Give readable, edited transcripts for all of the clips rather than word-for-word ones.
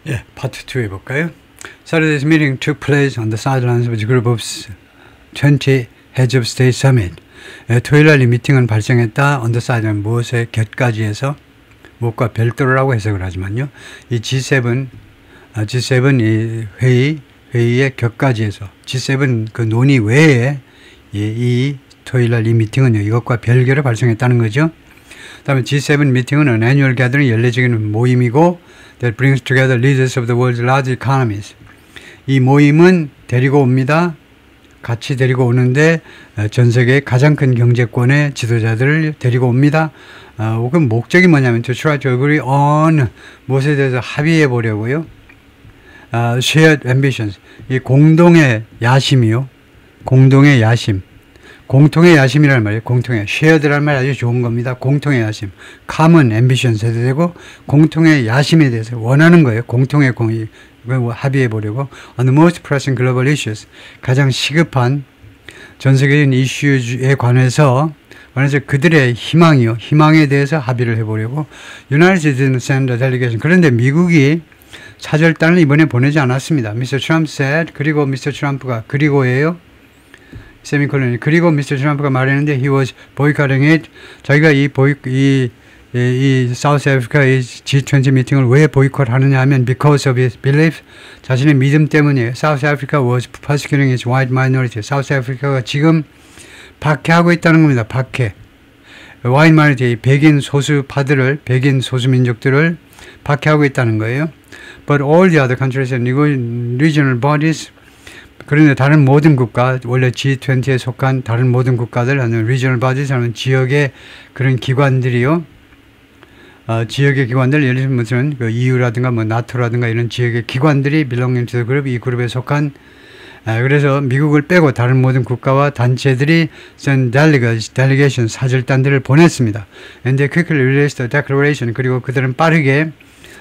예, 파트 2 해볼까요? Saturday's meeting took place on the sidelines with a group of 20 heads of state summit. 예, 토요일날 이 미팅은 발생했다. on the sideline, 무엇의 곁가지에서, 무엇과 별도라고 해석을 하지만요. 이 G7 이 회의의 곁가지에서, G7 그 논의 외에 이 토요일날 이 미팅은요, 이것과 별개로 발생했다는 거죠. 다음에 G7 미팅은 an annual gathering, 연례적인 모임이고 that brings together leaders of the world's large economies. 이 모임은 데리고 옵니다. 같이 데리고 오는데 전 세계의 가장 큰 경제권의 지도자들을 데리고 옵니다. 그 목적이 뭐냐면 to try to agree on 무엇에 대해서 합의해 보려고요. shared ambitions, 이 공동의 야심이요. 공동의 야심. 공통의 야심이라는 말이에요. 공통의 shared라는 말 아주 좋은 겁니다. 공통의 야심, common ambitions 해도 되고 공통의 야심에 대해서 원하는 거예요. 공통의 공의 합의해 보려고 on the most pressing global issues, 가장 시급한 전 세계적인 이슈에 관해서 그들의 희망에 대해서 합의를 해보려고 United States sent a delegation. 그런데 미국이 사절단을 이번에 보내지 않았습니다. Mr. Trump said, 그리고 Mr. Trump가 그리고예요. 세미콜론. 그리고 미스터 트럼프가 말했는데 he was boycotting it. 자기가 이 사우스 아프리카의 G20 미팅을 왜 보이콧하느냐 하면 because of his belief, 자신의 믿음 때문이에요. 사우스 아프리카 was persecuting its white minority. 사우스 아프리카가 지금 박해하고 있다는 겁니다. 박해. white minority, 백인 소수파들을, 백인 소수민족들을 박해하고 있다는 거예요. But all the other countries and regional bodies, 그런데 다른 모든 국가, 원래 G20에 속한 다른 모든 국가들, 하는 regional bodies, 하는 지역의 그런 기관들이요. 지역의 기관들, 예를 들면 무슨 그 EU라든가 뭐 나토라든가 이런 지역의 기관들이 belonging to the group, 이 그룹에 속한, 그래서 미국을 빼고 다른 모든 국가와 단체들이 send delegation, 사절단들을 보냈습니다. And they quickly released a declaration. 그리고 그들은 빠르게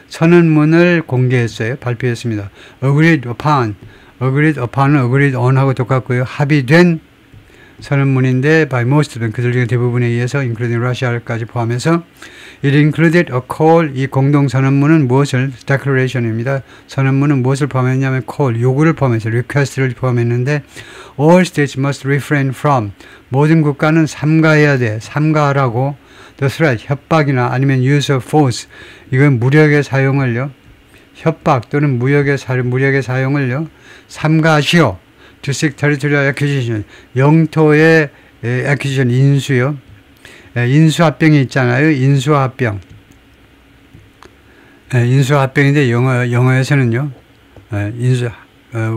선언문을 공개했어요. 발표했습니다. Agreed upon, agreed on하고 똑같고요. 합의된 선언문인데 by most of them, 그들 중에 대부분에 의해서 including Russia까지 포함해서 it included a call, 이 공동 선언문은 무엇을, declaration입니다. 선언문은 무엇을 포함했냐면 call, 요구를 포함해서 request를 포함했는데 all states must refrain from, 모든 국가는 삼가해야 돼, 삼가하라고 the threat, 협박이나 아니면 use of force, 이건 무력의 사용을요, 협박 또는 무력의 사용을요, 삼가하시오. To seek territorial acquisition, 영토의 acquisition, 인수요. 인수합병이 있잖아요. 인수합병. 인수합병인데 영어에서는요.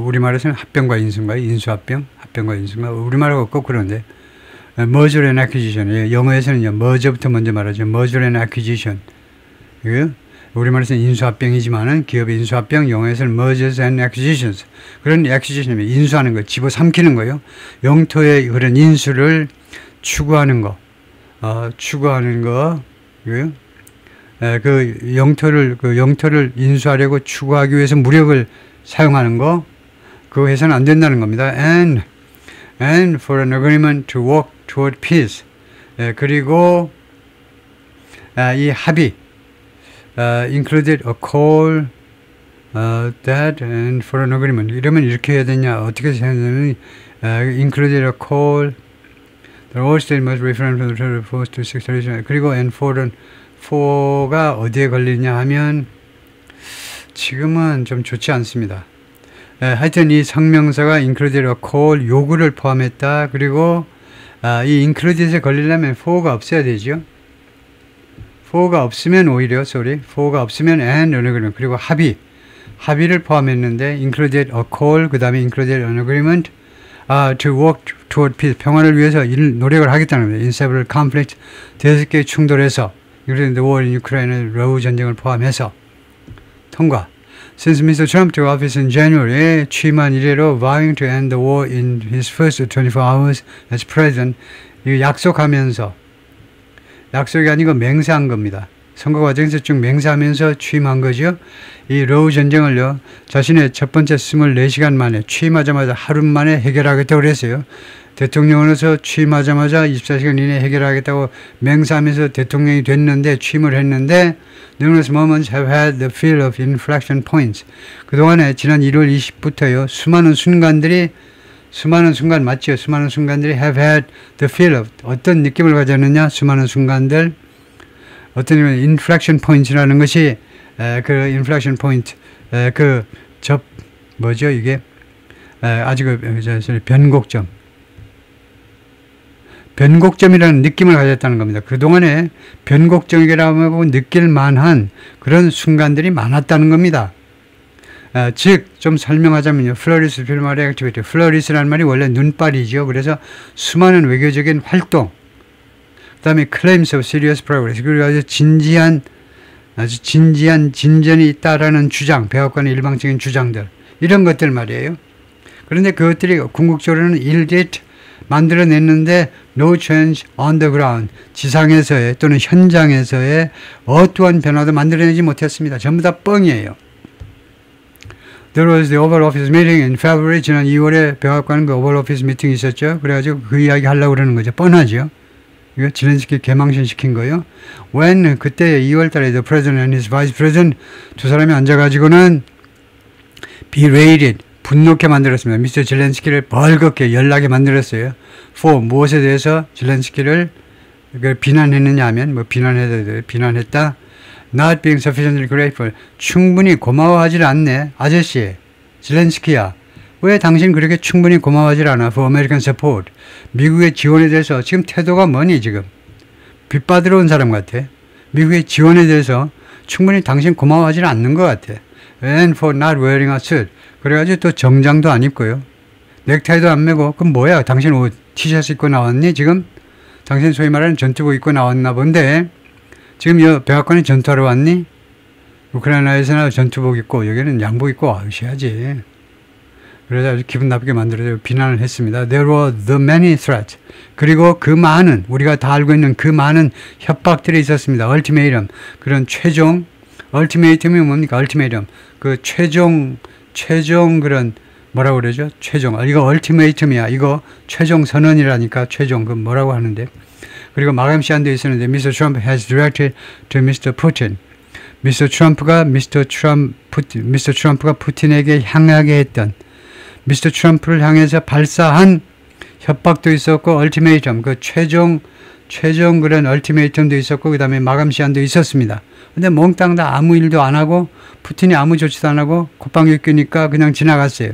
우리말에서는 합병과 인수인가요? 인수합병? 합병과 인수인가? 우리말하고 꼭 그런데. merger and acquisition. 영어에서는요. merger부터 먼저 말하죠. merger and acquisition. 이거요. 우리말에서는 인수합병이지만은 기업의 인수합병, 영어에서는 mergers and acquisitions. 그런 acquisition이면 인수하는 거, 집어삼키는 거요. 영토의 그런 인수를 추구하는 거, 이거요. 그 영토를 인수하려고 추구하기 위해서 무력을 사용하는 거, 그거 해서는 안 된다는 겁니다. And for an agreement to work toward peace. 그리고 이 합의. included a call that and for an agreement. 이러면 이렇게 해야 되냐? 어떻게 생각하냐면 included a call that all states must refrain from the force to seek territorial. 그리고 and for가 어디에 걸리냐 하면 지금은 좀 좋지 않습니다. 하여튼 이 성명서가 included a call, 요구를 포함했다. 그리고 이 included에 걸리려면 for가 없어야 되죠. for가 없으면 오히려 for가 없으면 and agreement, 그리고 합의를 포함했는데 included a call, 그 다음에 included an agreement to work toward peace, 평화를 위해서 노력을 하겠다는 겁니다. in several conflicts, 5개의 충돌에서 including the war in Ukraine, 러우 전쟁을 포함해서 통과. Since Mr. Trump took office in January, 취임한 이래로 vowing to end the war in his first 24 hours as president, 약속이 아니고 맹세한 겁니다. 선거 과정에서 쭉 맹세하면서 취임한 거죠. 이 러우 전쟁을요, 자신의 첫 번째 24시간 만에 취임하자마자 하루 만에 해결하겠다고 그랬어요. 대통령으로서 취임하자마자 24시간 이내에 해결하겠다고 맹세하면서 대통령이 됐는데 취임을 했는데 numerous moments have had the feel of inflection points. 그동안에 지난 1월 20일부터요. 수많은 순간들이 have had the feel of 어떤 느낌을 가졌느냐 수많은 순간들 어떤 inflection points라는 것이 그 inflection point 뭐죠 이게 아주 변곡점이라는 느낌을 가졌다는 겁니다. 그동안에 변곡점이라고 느낄 만한 그런 순간들이 많았다는 겁니다. 즉, 좀 설명하자면요. 플러리스 필마리 액티비티. 플러리스라는 말이 원래 눈발이죠. 그래서 수많은 외교적인 활동, 그 다음에 claims of serious progress. 그리고 아주 진지한 진전이 있다라는 주장, 백악관의 일방적인 주장들. 이런 것들 말이에요. 그런데 그것들이 궁극적으로는 일짓 만들어냈는데 no change on the ground 지상에서의 또는 현장에서의 어떠한 변화도 만들어내지 못했습니다. 전부 다 뻥이에요. There was the Oval Office meeting in February. 지난 2월에 백악관 그 Oval Office 미팅이 있었죠. 그래가지고 그 이야기 하려고 그러는 거죠. 뻔하죠. 이거 질렌스키 개망신 시킨 거예요. When 그때 2월 달에 the President and his Vice President 두 사람이 앉아가지고는 berated 분노케 만들었습니다. 미스터 질렌스키를 벌겋게 열나게 만들었어요. For 무엇에 대해서 질렌스키를 비난했느냐 하면 뭐 비난했다. Not being sufficiently grateful. 충분히 고마워하지 않네. 아저씨 질렌스키야. 왜 당신 그렇게 충분히 고마워하지 않아? For American support. 미국의 지원에 대해서 지금 태도가 뭐니 지금. 빚받으러 온 사람 같아. 미국의 지원에 대해서 충분히 당신 고마워하지 않는 것 같아. And for not wearing a suit. 그래가지고 또 정장도 안 입고요. 넥타이도 안 매고. 그럼 뭐야? 당신 옷 티셔츠 입고 나왔니? 지금? 당신 소위 말하는 전투복 입고 나왔나 본데 지금 여 백악관에 전투하러 왔니? 우크라이나에서나 전투복 입고 여기는 양복 입고 와으셔야지. 그래서 아주 기분 나쁘게 만들어서 비난을 했습니다. There were the many threats. 그리고 그 많은 우리가 다 알고 있는 그 많은 협박들이 있었습니다. ultimatum. 그런 최종 ultimatum이 뭡니까? ultimatum. 그 최종 그런 뭐라고 그러죠? 최종. 이거 ultimatum이야. 이거 최종 선언이라니까 최종 그 뭐라고 하는데. 그리고 마감 시한도 있었는데 Mr. Trump has directed to Mr. Putin. Mr. Trump가 푸틴에게 향하게 했던 Mr. 트럼프를 향해서 발사한 협박도 있었고 ultimatum 그 최종 그런 ultimatum도 있었고 그 다음에 마감 시한도 있었습니다. 근데 몽땅 다 아무 일도 안 하고 푸틴이 아무 조치도 안 하고 콧방귀 뀌니까 그냥 지나갔어요.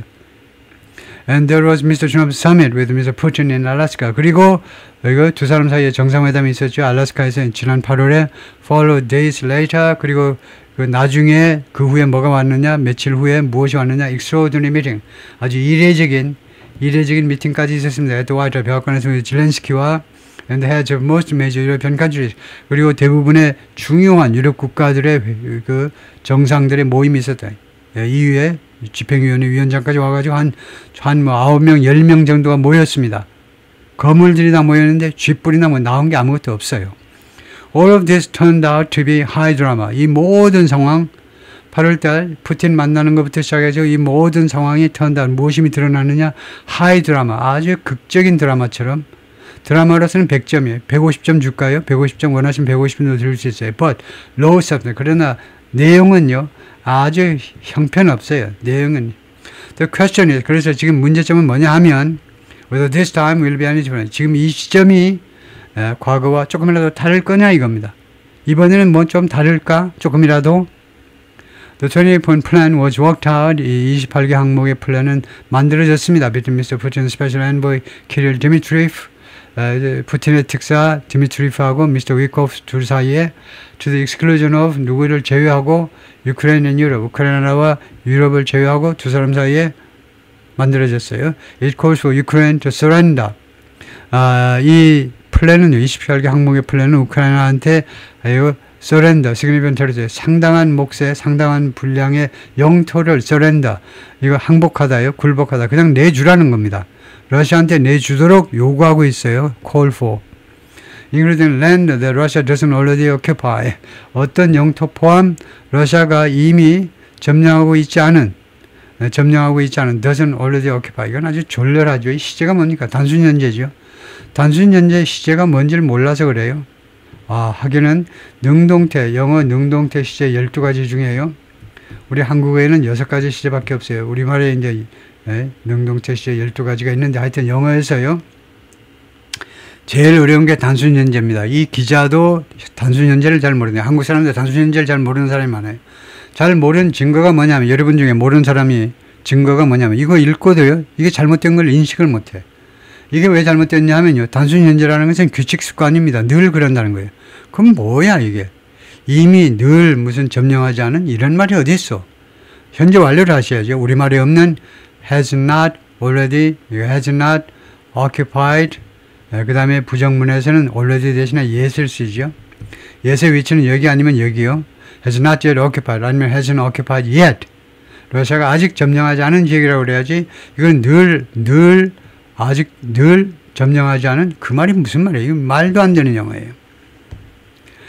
And there was Mr. Trump's summit with Mr. Putin in Alaska. 그리고 이거 두 사람 사이에 정상회담이 있었죠. 알래스카에서 지난 8월에 followed days later. 그리고 그 나중에 그 후에 뭐가 왔느냐, 며칠 후에 무엇이 왔느냐, extraordinary meeting. 아주 이례적인 미팅까지 있었습니다. at the White House 백악관에서 질렌스키와 and the heads of most major European countries. 그리고 대부분의 중요한 유럽 국가들의 그 정상들의 모임이 있었다. EU의 집행위원회 위원장까지 와가지고 한 9명, 10명 정도가 모였습니다. 거물들이 다 모였는데 쥐뿔이나 뭐 나온 게 아무것도 없어요. All of this turned out to be high drama. 이 모든 상황, 8월달 푸틴 만나는 것부터 시작해서 이 모든 상황이 turned out, 무엇이 드러나느냐? high drama. 아주 극적인 드라마처럼. 드라마로서는 100점이에요. 150점 줄까요? 150점 원하시면 150점도 드릴 수 있어요. But low substance. 그러나 내용은요. 아주 형편없어요. 내용은. The question is, 그래서 지금 문제점은 뭐냐 하면 whether this time will be any different. 지금 이 시점이 과거와 조금이라도 다를 거냐 이겁니다. 이번에는 뭐 좀 다를까? 조금이라도. The 20-point plan was worked out. 이 28개 항목의 플랜은 만들어졌습니다. Between Mr. Putin's special envoy Kirill Dmitriev, 푸틴의 특사 디미트리프하고 미스터 위코프 둘 사이에 to the exclusion of 누구를 제외하고 유크레인 and 유럽, 우크라이나와 유럽을 제외하고 두 사람 사이에 만들어졌어요. It calls for Ukraine to surrender. 이 플랜은 28개 항목의 플랜은 우크라이나한테 surrender, significant territory, 상당한 몫의 상당한 분량의 영토를 surrender, 이거 항복하다요, 굴복하다, 그냥 내주라는 겁니다. 러시아한테 내주도록 요구하고 있어요. call for. including land that Russia doesn't already occupy. 어떤 영토 포함 러시아가 이미 점령하고 있지 않은 점령하고 있지 않은 doesn't already occupy. 이건 아주 졸렬하죠. 이 시제가 뭡니까? 단순 현재죠. 단순 현재 시제가 뭔지를 몰라서 그래요. 하기는 능동태, 영어 능동태 시제 12가지 중에요. 우리 한국어에는 6가지 시제밖에 없어요. 우리말에 이제 능동태 시제 12가지가 있는데 하여튼 영어에서요. 제일 어려운 게 단순 현재입니다. 이 기자도 단순 현재를 잘 모르네요. 한국 사람들 단순 현재를 잘 모르는 사람이 많아요. 잘 모르는 증거가 뭐냐면 여러분 중에 모르는 사람이 증거가 뭐냐면 이거 읽고도요. 이게 잘못된 걸 인식을 못해. 이게 왜 잘못됐냐 하면요. 단순 현재라는 것은 규칙 습관입니다. 늘 그런다는 거예요. 그럼 뭐야 이게. 이미 늘 무슨 점령하지 않은 이런 말이 어디 있어. 현재 완료를 하셔야죠. 우리말에 없는 has not already, has not occupied. 그 다음에 부정문에서는 already 대신에 yes를 쓰죠. yes의 위치는 여기 아니면 여기요. has not yet occupied 아니면 hasn't occupied yet. 러시아가 아직 점령하지 않은 지역이라고 그래야지. 이건 아직 늘 점령하지 않은 그 말이 무슨 말이에요? 이거 말도 안 되는 영어예요.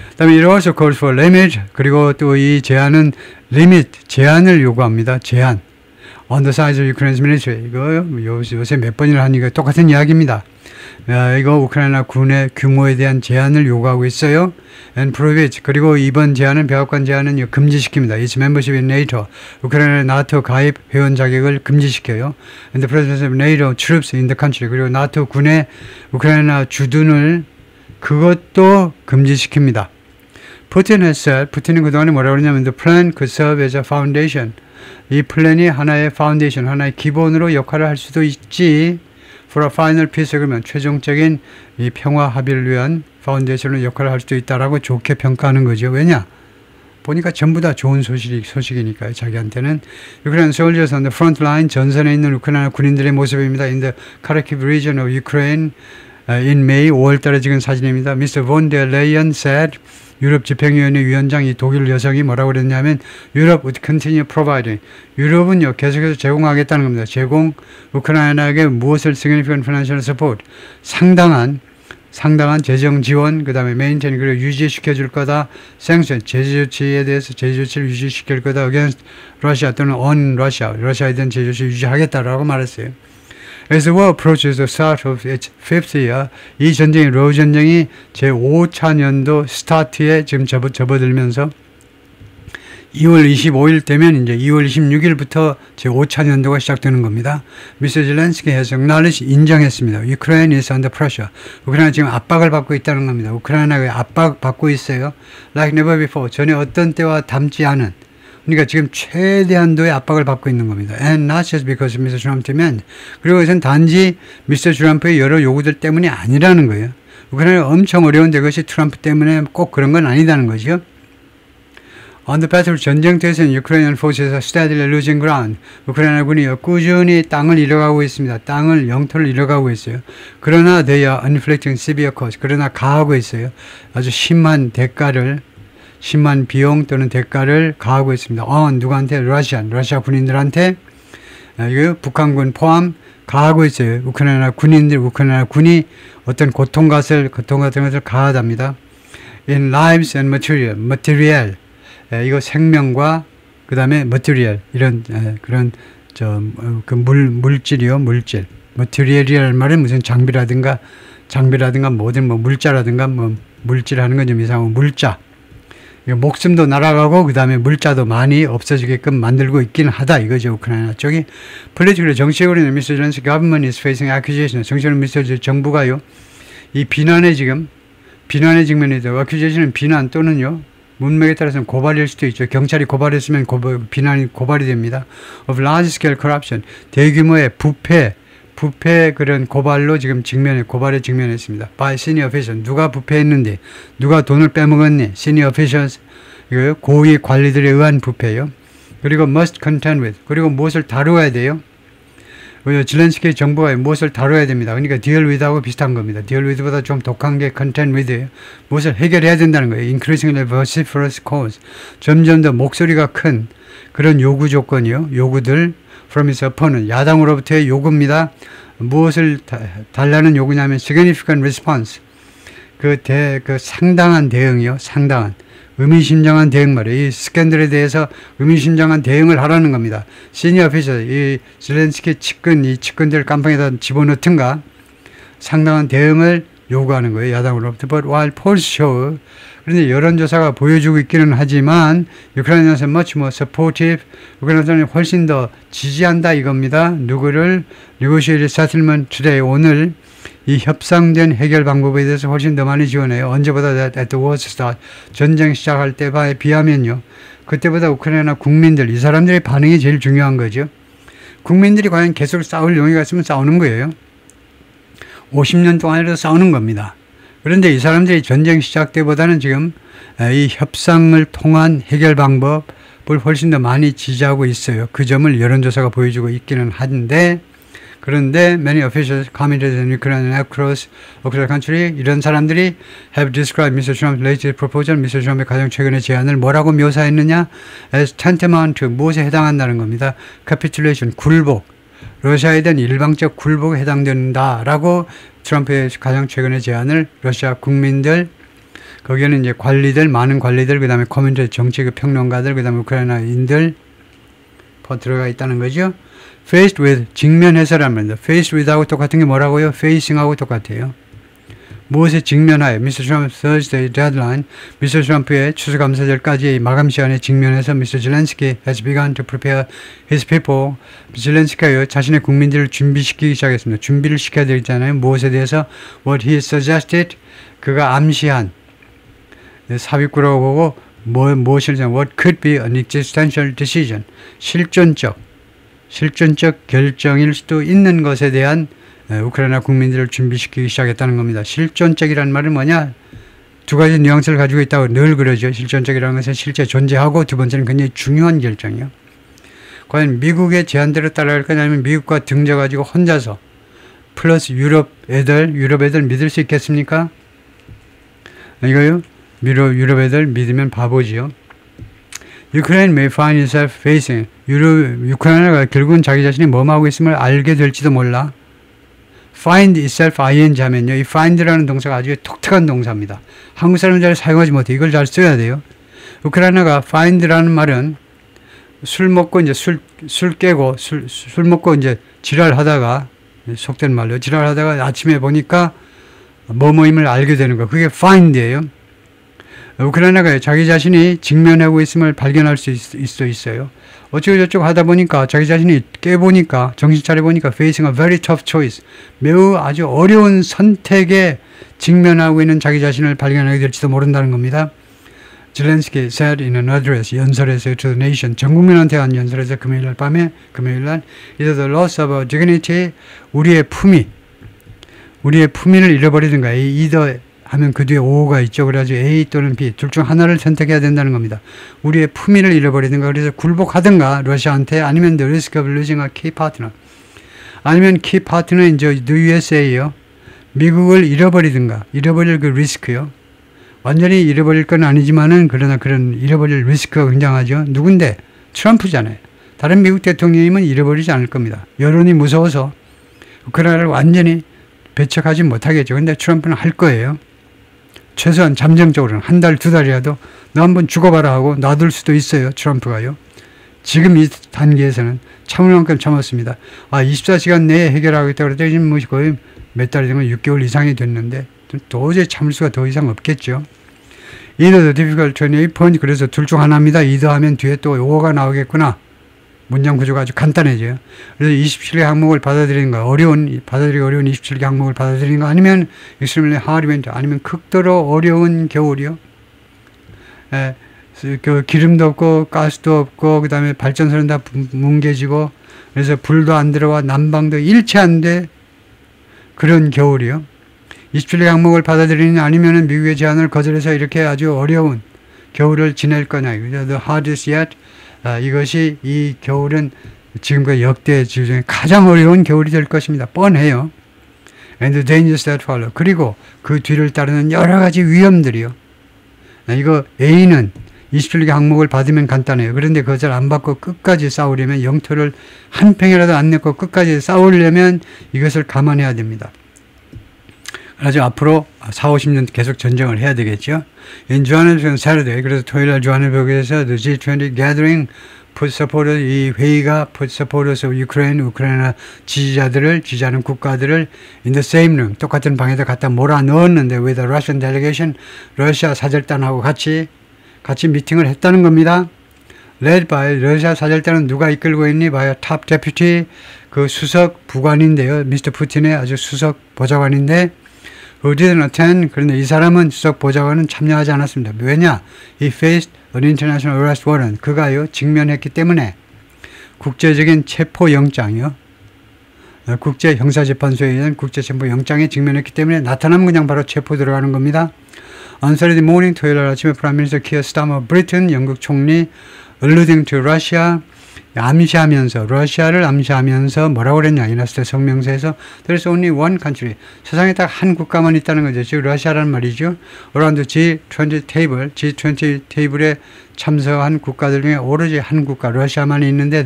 그 다음에 it also calls for limit. 그리고 또 이 제한은 limit, 제한을 요구합니다. 제한. On the size of Ukraine's military. 이거 요새 몇 번이나 하니까 똑같은 이야기입니다. 이거 우크라이나 군의 규모에 대한 제한을 요구하고 있어요. And prohibit. 그리고 이번 제한은 백악관 제한은 금지시킵니다. Its membership in NATO. 우크라이나 나토 가입 회원 자격을 금지시켜요. And the presence of NATO troops in the country. 그리고 나토 군의 우크라이나 주둔을 그것도 금지시킵니다. 푸틴은 그동안에 뭐라고 그러냐면 the plan could serve as a foundation. 이 플랜이 하나의 파운데이션, 하나의 기본으로 역할을 할 수도 있지. For a final peace, 그러면 최종적인 이 평화 합의를 위한 파운데이션으로 역할을 할 수도 있다라고 좋게 평가하는 거죠. 왜냐? 보니까 전부 다 좋은 소식이니까요. 자기한테는. Ukrainian soldiers on the front line, 전선에 있는 우크라이나 군인들의 모습입니다. In the Kharkiv region of Ukraine, in May, 5월달에 찍은 사진입니다. Mr. von der Leyen said, 유럽 집행위원회 위원장 이 독일 여성이 뭐라고 그랬냐면 Europe would continue providing. 유럽은요 계속해서 제공하겠다는 겁니다. 우크라이나에게 무엇을 significant financial support. 상당한 재정 지원, 그 다음에 maintain, 그리고 유지시켜줄 거다. sanction, 제재 조치에 대해서 제재 조치를 유지시킬 거다. against Russia 또는 on Russia, 러시아에 대한 제재 조치 유지하겠다라고 말했어요. As the war approaches the start of its fifth year, 이 전쟁이 러우 전쟁이 제 5차 년도 스타트에 지금 접어들면서 2월 25일 되면 이제 2월 26일부터 제 5차 년도가 시작되는 겁니다. Mr. Zelensky has acknowledged, 인정했습니다. Ukraine is under pressure. 우크라이나 지금 압박을 받고 있다는 겁니다. 우크라이나가 압박받고 있어요. Like never before. 전에 어떤 때와 닮지 않은. 그러니까 지금 최대한도의 압박을 받고 있는 겁니다. And not just because of Mr. Trump demand. 그리고 이것은 단지 미스터 트럼프의 여러 요구들 때문이 아니라는 거예요. 우크라이나가 엄청 어려운데 그것이 트럼프 때문에 꼭 그런 건 아니다는 거죠. On the battle, 전쟁터에서는 Ukrainian forces are steadily losing ground. 우크라이나 군이 꾸준히 땅을 잃어가고 있습니다. 영토를 잃어가고 있어요. 그러나 they are inflicting severe cost. 그러나 가하고 있어요. 아주 심한 비용 또는 대가를 가하고 있습니다. 누구한테? 러시아 군인들한테, 이거 북한군 포함 가하고 있어요. 우크라이나 군이 어떤 고통 같은 것을 가하답니다. In lives and material. 이거 생명과 그 다음에 material 이런 그런 물질이요, 물질. material이라는 말은 무슨 장비라든가 뭐든 물자라든가 물질 하는 건 좀 이상하고 물자. 목숨도 날아가고 그 다음에 물자도 많이 없어지게끔 만들고 있긴 하다 이거죠. 우크라이나 쪽이. politically, 정치적으로는 Mr. Zelensky government is facing accusation. 정치적으로 미스터 정부가요. 이 비난의 직면이 돼요. accusation은 비난 또는요. 문맥에 따라서는 고발일 수도 있죠. 경찰이 고발했으면 비난이 고발이 됩니다. of large scale corruption. 대규모의 부패 그런 고발로 지금 고발에 직면했습니다. by senior officials. 누가 부패했는지, 누가 돈을 빼먹었니? senior officials. 이거 고위 관리들에 의한 부패요. 그리고 must contend with. 그리고 무엇을 다루어야 돼요? zelensky 정부가 무엇을 다뤄야 됩니다. 그러니까 deal with하고 비슷한 겁니다. deal with보다 좀 독한 게 contend with예요. 무엇을 해결해야 된다는 거예요. increasingly vociferous calls. 점점 더 목소리가 큰 그런 요구 조건이요. 요구들 from its opponent. 야당으로부터의 요구입니다. 무엇을 달라는 요구냐면 significant response. 그 상당한 대응이요. 상당한. 의미심장한 대응 말이에요. 이 스캔들에 대해서 의미심장한 대응을 하라는 겁니다. 시니어 오피셜, 이 zelensky 측근, 이 측근들 깜빵에다 집어넣든가 상당한 대응을 요구하는 거예요. 야당으로부터. But while polls show, 그런데 여론조사가 보여주고 있기는 하지만 우크라이나에서 much more supportive, 우크라이나는 훨씬 더 지지한다 이겁니다. 누구를? negotiated settlement today, 오늘 이 협상된 해결 방법에 대해서 훨씬 더 많이 지원해요. 언제보다 at the war's start, 전쟁 시작할 때에 비하면요. 그때보다 우크라이나 국민들, 이 사람들의 반응이 제일 중요한 거죠. 국민들이 과연 계속 싸울 용의가 있으면 싸우는 거예요. 50년 동안이라도 싸우는 겁니다. 그런데 이 사람들이 전쟁 시작 때보다는 지금 이 협상을 통한 해결 방법을 훨씬 더 많이 지지하고 있어요. 그 점을 여론조사가 보여주고 있기는 한데, 그런데 many officials commented in Ukraine and across the country, 이런 사람들이 have described Mr. Trump's latest proposal, Mr. Trump의 가장 최근의 제안을 뭐라고 묘사했느냐? as tantamount to, 무엇에 해당한다는 겁니다. capitulation, 굴복. 러시아에 대한 일방적 굴복에 해당된다라고 트럼프의 가장 최근의 제안을 러시아 국민들, 거기에는 이제 관리들, 많은 관리들, 그 다음에 커뮤니티 정치 평론가들, 그 다음에 우크라이나인들 들어가 있다는 거죠. Faced with, 직면해서라는 말입니다. Faced with하고 똑같은 게 뭐라고요? Facing하고 똑같아요. 무엇에 직면하여? Mr. Trump's Thursday deadline, Mr. Trump의 추수감사절까지의 마감 시간에 직면해서 Mr. Zelensky has begun to prepare his people. 젤렌스키가 자신의 국민들을 준비시키기 시작했습니다. 준비를 시켜야 되잖아요. 무엇에 대해서? What he suggested, 그가 암시한 삽입구라고 보고 무엇을 what could be an existential decision, 실존적 결정일 수도 있는 것에 대한 우크라이나 국민들을 준비시키기 시작했다는 겁니다. 실존적이라는 말은 뭐냐? 두 가지 뉘앙스를 가지고 있다고 늘 그러죠. 실존적이라는 것은 실제 존재하고, 두 번째는 굉장히 중요한 결정이요. 과연 미국의 제안대로 따라갈 거냐, 아니면 미국과 등져가지고 혼자서 플러스 유럽 애들 믿을 수 있겠습니까? 이거요? 유럽 애들 믿으면 바보지요. Ukraine may find itself facing, 우크라이나가 결국은 자기 자신이 뭐하고 있음을 알게 될지도 몰라. find itself ing 하면요. 이 find라는 동사가 아주 독특한 동사입니다. 한국 사람은 잘 사용하지 못해. 이걸 잘 써야 돼요. 우크라이나가 find라는 말은 술 먹고 이제 술 깨고 술 먹고 이제 지랄하다가, 속된 말로 지랄하다가 아침에 보니까 뭐뭐임을 알게 되는 거. 그게 find예요. 우크라이나가 자기 자신이 직면하고 있음을 발견할 수 있어요. 어쩌고저쩌고 하다 보니까 자기 자신이 깨보니까, 정신 차려보니까 facing a very tough choice, 매우 아주 어려운 선택에 직면하고 있는 자기 자신을 발견하게 될지도 모른다는 겁니다. Zelensky said in an address, 연설에서 to the nation, 전 국민한테 한 연설에서 금요일날 either the loss of our dignity, 우리의 품위를 잃어버리든가, either 하면 그 뒤에 O가 있죠. 그래가지고 A 또는 B 둘 중 하나를 선택해야 된다는 겁니다. 우리의 품위를 잃어버리든가, 그래서 굴복하든가 러시아한테, 아니면 the risk of losing a key partner, 아니면 key partner인 the USA요. 미국을 잃어버리든가, 잃어버릴 그 리스크요. 완전히 잃어버릴 건 아니지만은 그러나 그런 잃어버릴 리스크가 굉장하죠. 누군데? 트럼프잖아요. 다른 미국 대통령이면 잃어버리지 않을 겁니다. 여론이 무서워서 우크라이나를 완전히 배척하지 못하겠죠. 근데 트럼프는 할 거예요. 최소한 잠정적으로는 한 달, 두 달이라도 너 한번 죽어봐라 하고 놔둘 수도 있어요. 트럼프가요. 지금 이 단계에서는 참을 만큼 참았습니다. 24시간 내에 해결하겠다고 그랬더니 지금 뭐 거의 몇 달이 된 건 6개월 이상이 됐는데 도저히 참을 수가 더 이상 없겠죠. either the difficult 28point, 그래서 둘 중 하나입니다. either 하면 뒤에 또 요거가 나오겠구나. 문장 구조가 아주 간단해져요. 그래서 27개 항목을 받아들이는 거, 받아들이기 어려운 27개 항목을 받아들이는 거, 아니면 extremely hard winter, 아니면 극도로 어려운 겨울이요. 그 기름도 없고 가스도 없고, 그 다음에 발전소는 다 뭉개지고, 그래서 불도 안 들어와 난방도 일체 안 돼. 그런 겨울이요. 27개 항목을 받아들이느냐, 아니면은 미국의 제안을 거절해서 이렇게 아주 어려운 겨울을 지낼 거냐. The hardest yet. 이것이 이 겨울은 지금까지 역대 중에 가장 어려운 겨울이 될 것입니다. 뻔해요. And the dangers that follow. 그리고 그 뒤를 따르는 여러 가지 위험들이요. 이거 A는 27개 항목을 받으면 간단해요. 그런데 그것을 안 받고 끝까지 싸우려면, 영토를 한 팽이라도 안 내고 끝까지 싸우려면 이것을 감안해야 됩니다. 아주 앞으로 4, 50년 계속 전쟁을 해야 되겠죠. In Johannesburg Saturday, 그래서 토요일날 조하네스버그에서 the G20 gathering put supporters, 이 회의가 put supporters of Ukraine, 우크라이나 지지하는 국가들을 in the same room, 똑같은 방에다 갖다 몰아 넣었는데 with the Russian delegation, 러시아 사절단하고 같이 미팅을 했다는 겁니다. led by, 러시아 사절단은 누가 이끌고 있니? by top deputy, 그 수석 부관인데요. 미스터 푸틴의 아주 수석 보좌관인데 who didn't attend, 그런데 이 사람은 수석 보좌관은 참여하지 않았습니다. 왜냐? He faced an international arrest warrant. 그가요, 직면했기 때문에 국제적인 체포영장이요. 국제형사재판소에 의한 국제체포영장에 직면했기 때문에 나타나면 그냥 바로 체포 들어가는 겁니다. On Saturday morning, 토요일 아침에 프라임 미니스터 키어 스타머 브리튼, 영국 총리 alluding to Russia, 러시아를 암시하면서 뭐라고 그랬냐. 이나스테 성명서에서 There's only one country. 세상에 딱 한 국가만 있다는 거죠. 즉 러시아라는 말이죠. Around the G20 테이블에 참석한 국가들 중에 오로지 한 국가, 러시아만이 있는데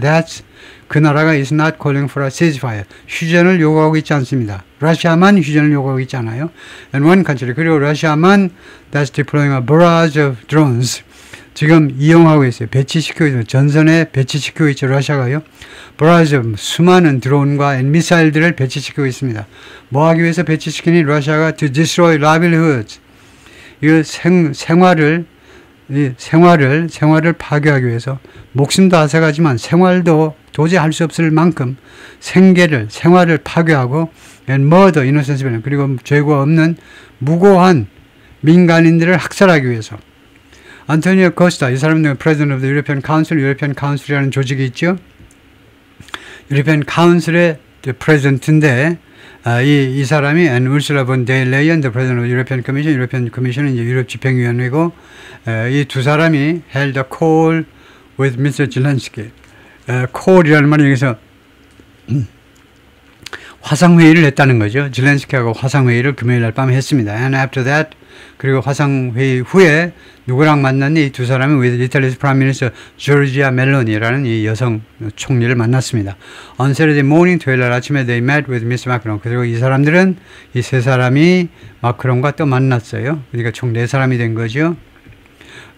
그 나라가 is not calling for a ceasefire. 휴전을 요구하고 있지 않습니다. 러시아만 휴전을 요구하고 있지 않아요. And one country. 그리고 러시아만 that's deploying a barrage of drones. 지금 이용하고 있어요. 배치시키고 있어요. 전선에 배치시키고 있죠. 러시아가요. barrage 수많은 드론과 미사일들을 배치시키고 있습니다. 뭐 하기 위해서 배치시키니? 러시아가 to destroy livelihoods. 이 생활을 파괴하기 위해서 목숨도 앗아가지만 생활도 도저히 할 수 없을 만큼 생활을 파괴하고 and murder innocent civilian, 그리고 죄가 없는 무고한 민간인들을 학살하기 위해서. 안토니오 코스타, 이 사람은 President of the European Council, 유로피안 카운슬이라는 조직이 있죠. 유로피안 카운슬의 프레지던트인데 이 사람이 and Ursula von der Leyen, the President of the European Commission, 유로피안 커미션은 이제 유럽 집행위원회고 이 두 사람이 held a call with Mr. Zelensky. call이라는 말은 여기서 화상회의를 했다는 거죠. zelensky하고 화상회의를 금요일 날 밤에 했습니다. And after that, 그리고 화상회의 후에 누구랑 만났니? 이 두 사람이 with Italy's Prime Minister Giorgia Meloni라는 이 여성 총리를 만났습니다. On Saturday morning, 토요일 날 아침에 they met with Mr. Macron. 그리고 이 사람들은 이 세 사람이 마크론과 또 만났어요. 그러니까 총 네 사람이 된 거죠.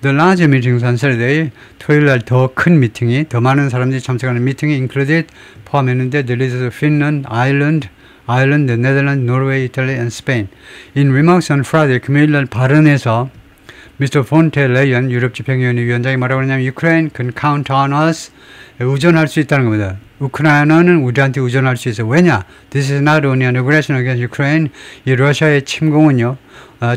The large meetings on Saturday, 토요일 날 더 큰 미팅이, 더 많은 사람들이 참석하는 미팅이 included, 포함했는데 the leaders of Finland, Ireland, the Netherlands, Norway, Italy, and Spain. In remarks on Friday, 금요일 날 발언에서 Mr. von der Leyen, 유럽 집행위원회 위원장이 뭐라고 하냐면 Ukraine can count on us, 의존할 수 있다는 겁니다. 우크라이나는 우리한테 의존할 수 있어. 왜냐? This is not only an aggression against Ukraine. 이 러시아의 침공은요,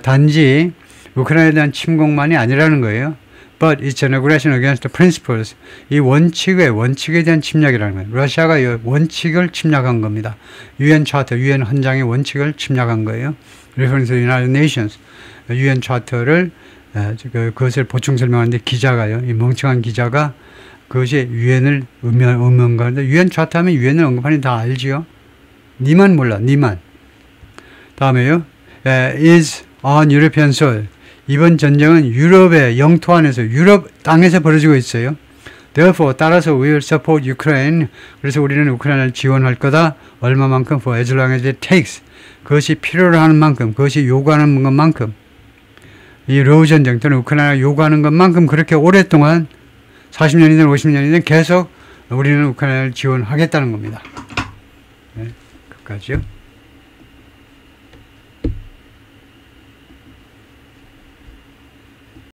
단지 우크라이나에 대한 침공만이 아니라는 거예요. But it's an aggression against the principles. 이 원칙에 대한 침략이라는 거예요. 러시아가 이 원칙을 침략한 겁니다. UN 차터, UN 헌장의 원칙을 침략한 거예요. Referring to the United Nations. UN 차터를 그것을 보충 설명하는데 기자가요. 이 멍청한 기자가 그것이 UN을 언급하는데 UN 차터 하면 UN을 언급하니 다 알지요. 니만 몰라. 니만. 다음에요. is on European soil. 이번 전쟁은 유럽의 영토 안에서 유럽 땅에서 벌어지고 있어요. Therefore, 따라서 we will support Ukraine. 그래서 우리는 우크라이나를 지원할 거다. 얼마만큼? For as long as it takes. 그것이 필요로 하는 만큼, 그것이 요구하는 것만큼. 이 러우 전쟁 또는 우크라이나가 요구하는 것만큼 그렇게 오랫동안 40년이든 50년이든 계속 우리는 우크라이나를 지원하겠다는 겁니다. 네, 끝까지요.